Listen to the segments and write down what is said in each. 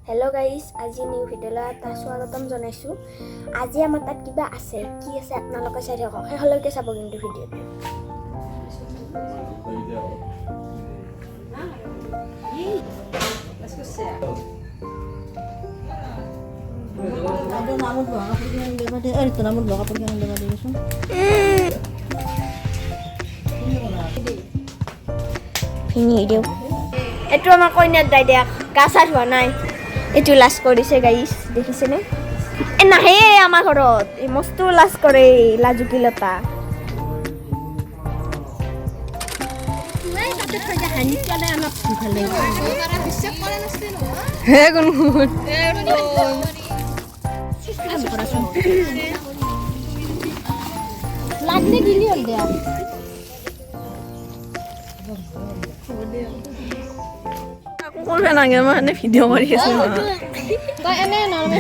Hello guys আজি new ভিডিঅ'লৈ এটা স্বাগতম জনাইছো। আজি আমাৰ তাত কিবা আছে, কি আছে আপোনালোকে চাই থাকক, শেষলৈকে চাব কিন্তু ভিডিঅ'টো। এইটো আমাৰ কইনাৰ দাইদেক গা চা ধোৱা নাই, এইটো লাজ কৰিছে গাইছ, দেখিছেনে? নাহে আমাৰ ঘৰত, এই মস্ত লাজ কৰে, লাজুকীলতা। লাগলে দিলি হল দিয়া। কৰবে না গে মানে ভিডিও কৰি আছে না তাই এনে নরমাল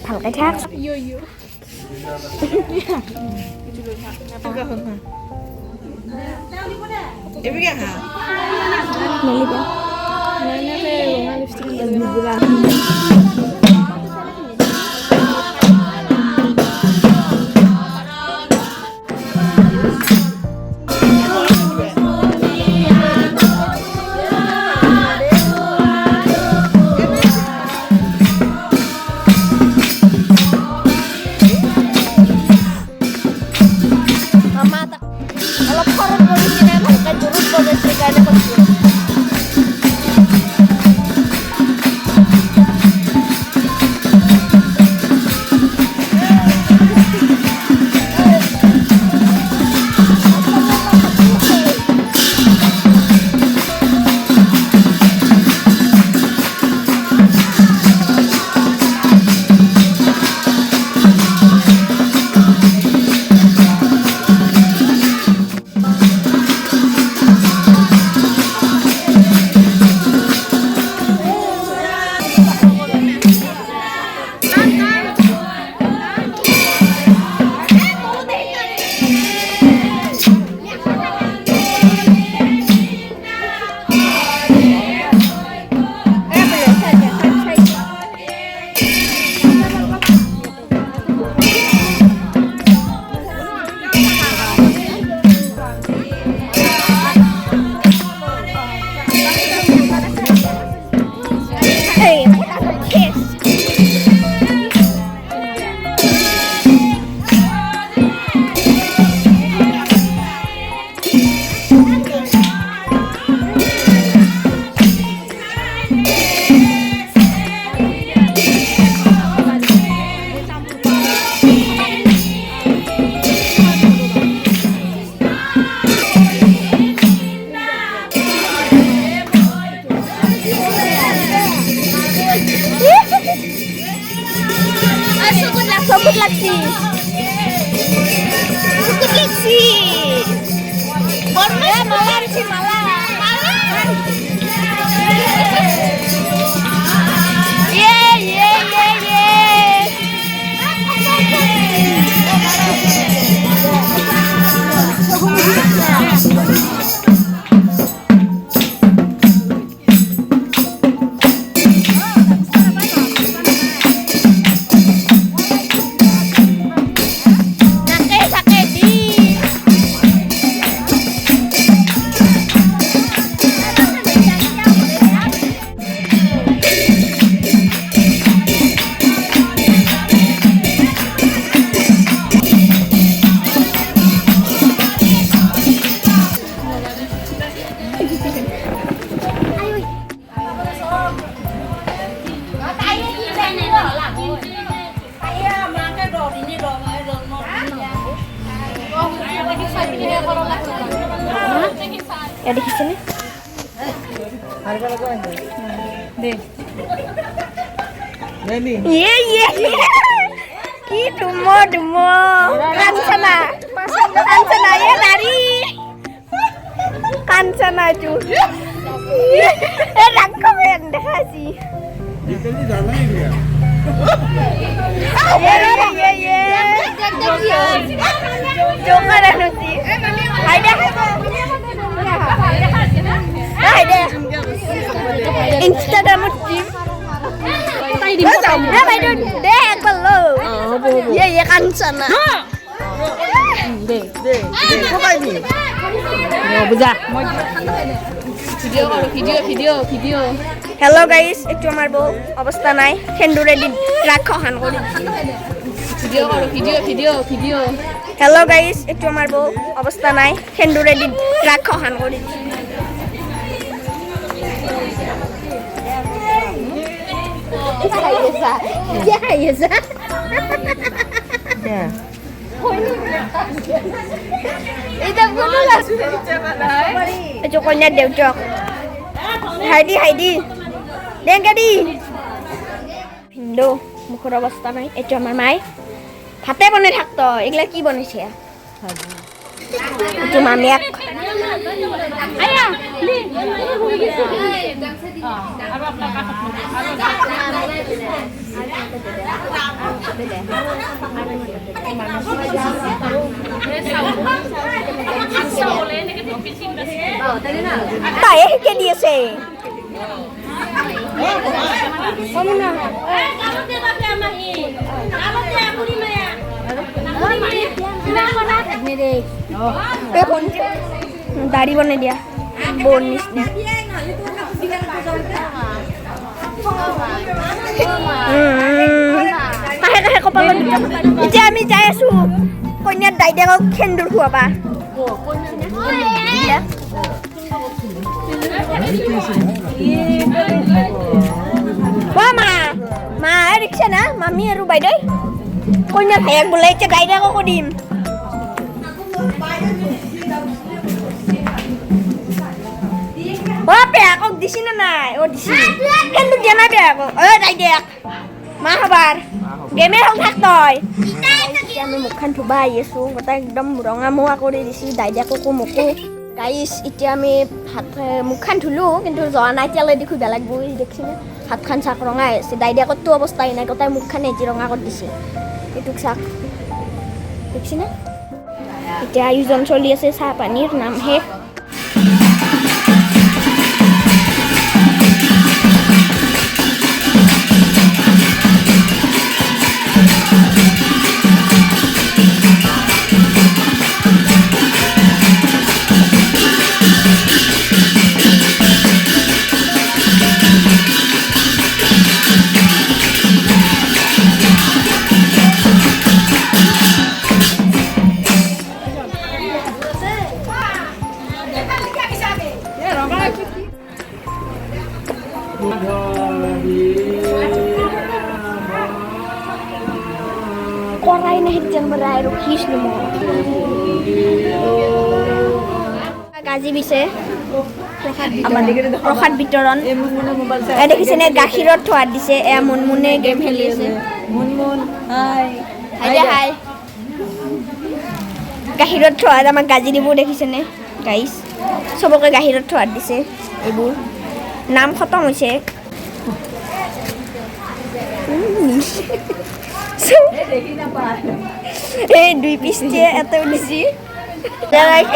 ভালকৈ থাক। এয়া দেখিছেনে ইয়ে কি ডুম কাঞ্চনা এ নারী কাঞ্চনা এইটো এ রাক্ষসেন দেখাইছি জোকার আনছি হাইডা হাইডা ইনস্টাগ্রামত দিম হ্যাঁ ভাই দে একবার লো ইয়ে কাঞ্চনা বুঝা ভিডিও হেল্ল' গাইজ এইটো আমাৰ বৌ অৱস্থা নাই সেন্দুৰেদি ৰাক্ষসান কৰি ভিডিও হেল্ল' গাইজ এইটো আমাৰ বৌ অৱস্থা নাই সেন্দুৰেদি ৰাক্ষসান কৰি এইটো কন্যাৰ দেউতাক হাইদি দেংকা দি ভিন্দু মুখৰ অৱস্থা নাই এইটো আমাৰ মায়ে ভাতে বনাই থাকত এইগিলা কি বনাইছে এইটো মামীয়াক তাইয়ে শিকাই দি আছে দাড়ি বনাই দিয়া বোন নিচিনা কাহে কাহে কপালত এতিয়া আমি যাই আছো কন্যাৰ দাইদেকক সেন্দুৰ খুৱাবা মা ৰিক্সা না মামী আৰু বাইদেউ কন্যাৰ ভাইয়াক বোলে এতিয়া দাইদেককো দিম পেয়াকক দিছি না নাই দিছি সেন্দুৰ দিয়া নাই পেয়াকক দাইদেক মা হবাৰ গেমে হল থাক তই আমি মুখখন ধুবা আহি আছো গোটেই একদম ৰঙা মোৱা কৰি দিছি দাইদেককো মোকো গাইছ এতিয়া আমি ভাত মুখখন ধুলো কিন্তু যোৱা নাই এতিয়ালৈ দেখো বেলেগ বহি দেখিছেনে হাতখন চাক ৰঙা আছে দাইদেকতো অৱস্থাই নাই গোটেই মুখখন এজি ৰঙা কৰি দিছে এইটোক চাক দেখিছেনে এতিয়া আয়োজন চলি আছে চাহ পানীৰ নাম শেষ koray na hidyan maray rukis ni mo. Gazi bise. Rokat bitoron. Ada kisene gakhirot thwad dise e munmune game kheli ase. Munmun হাই Hai. Gakhirot thwad amar gazi dibu dekhisene guys. Soboke gakhirot thwad dise ebur. Naam khatam hoise. এই দুই piece দিয়ে এত উঠেছি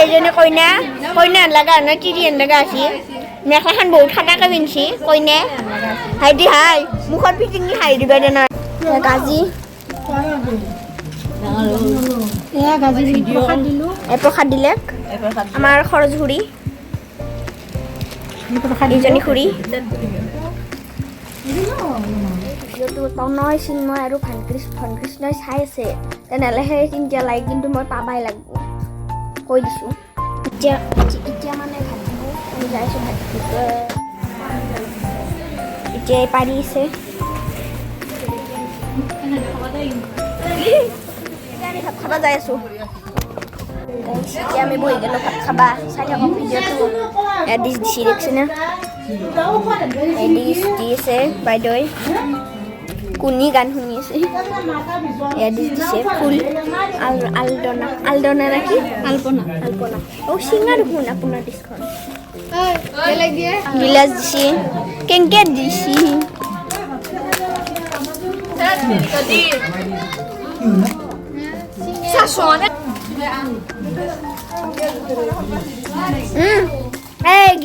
এইজনী কইনা লাগা না চিৰিয়েন লগা আছে মেখলাখান বহুত ঠাণ্ডাকে পিন্ধিছি কইনা হাইদি হাই মুখত পিটিঙি হাই দিবা দে না গাজি প্ৰসাদ দিলে আমাৰ খৰচ ঘূৰি এইজনী খুৰী ভিডিঅ'টো তনয় চিন্ময় আৰু ভানকৃষ্ণই চাই আছে তেনেহ'লে তিনিটা লাইক কিন্তু মই পাবাই লাগিব কৈ দিছোঁ এতিয়া মানে ভাত আমি যাইছোঁ ভাত এতিয়াই পাৰি আছে ভাত খাব যাই আছোঁ এতিয়া আমি বহি গ'লো ভাত খাবা চাই থাকক ভিডিঅ'টো ডিছ দিছি দেখছি না ডিছ দি আছে বাইদেউৱে কুনি গান শুনি আছে ডিছ দিছে ফুল আলদনা নাকি আলপনা চিঙা দেখোন আপোনাৰ ডিছখন গিলাচ দিছি কেংকে দিছি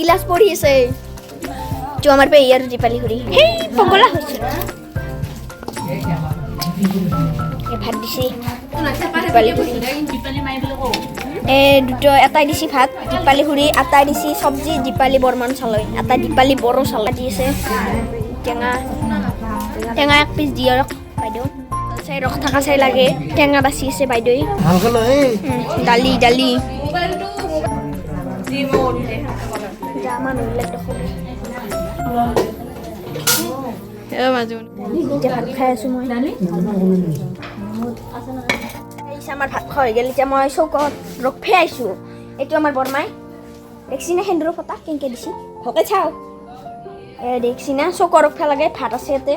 গিলাচ পৰি আছে তো আমাৰ পেয়াৰ দীপালি ঘূৰি সেই পগলা হৈছে ভাত দিছি দীপালি ঘূৰি দুটো এটাই দিছি ভাত দীপালি ঘূৰি এটাই দিছি চব্জি দীপালি বৰ্মান চালৈ এটা দীপালি বড়ো চালাই দি আছে টেঙা এক পিচ দি আৰু বাইদেউ চাই ৰখ থকা চাই লাগে টেঙা বাচি আছে বাইদেউৱে দালি ভাত খাই আছো মই আমাৰ ভাত খোৱা হৈ গ'ল এতিয়া মই চৌকত ৰখ ফেৰাইছো এইটো আমাৰ বৰমাই দেখছি না সেন্দুৰৰ ফটা কেনেকৈ দিছি ভকে চাওঁ দেখছি না চৌকৰ ৰখ লাগে ভাত আছে ইয়াতে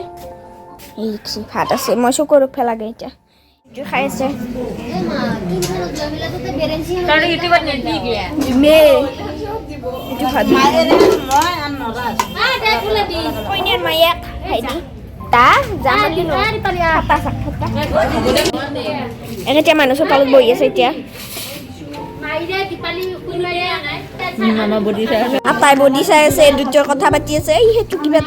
দেখছি ভাত আছে মই চৌকৰ ৰখ লাগে এতিয়া এইটো খাই আছে কইনাৰ মায়েক ভাইটি তা জামালি এতিয়া মানুহ চোতালত বহি আছে এতিয়া আপাই বডি চাই আছে দুজৰ কথা পাতি আছে সেইটো কিবা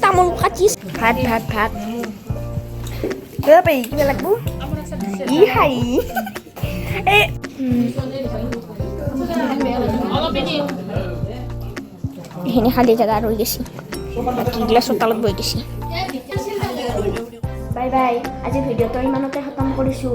তামোল কাটি ভাত কিবা লাগব ই খাই এইখিনি খালী জেগা ৰৈ গৈছে বাকীগিলা চোতালত বহি গৈছে বাই বাই আজি ভিডিঅ'টো ইমানতে খতম কৰিছোঁ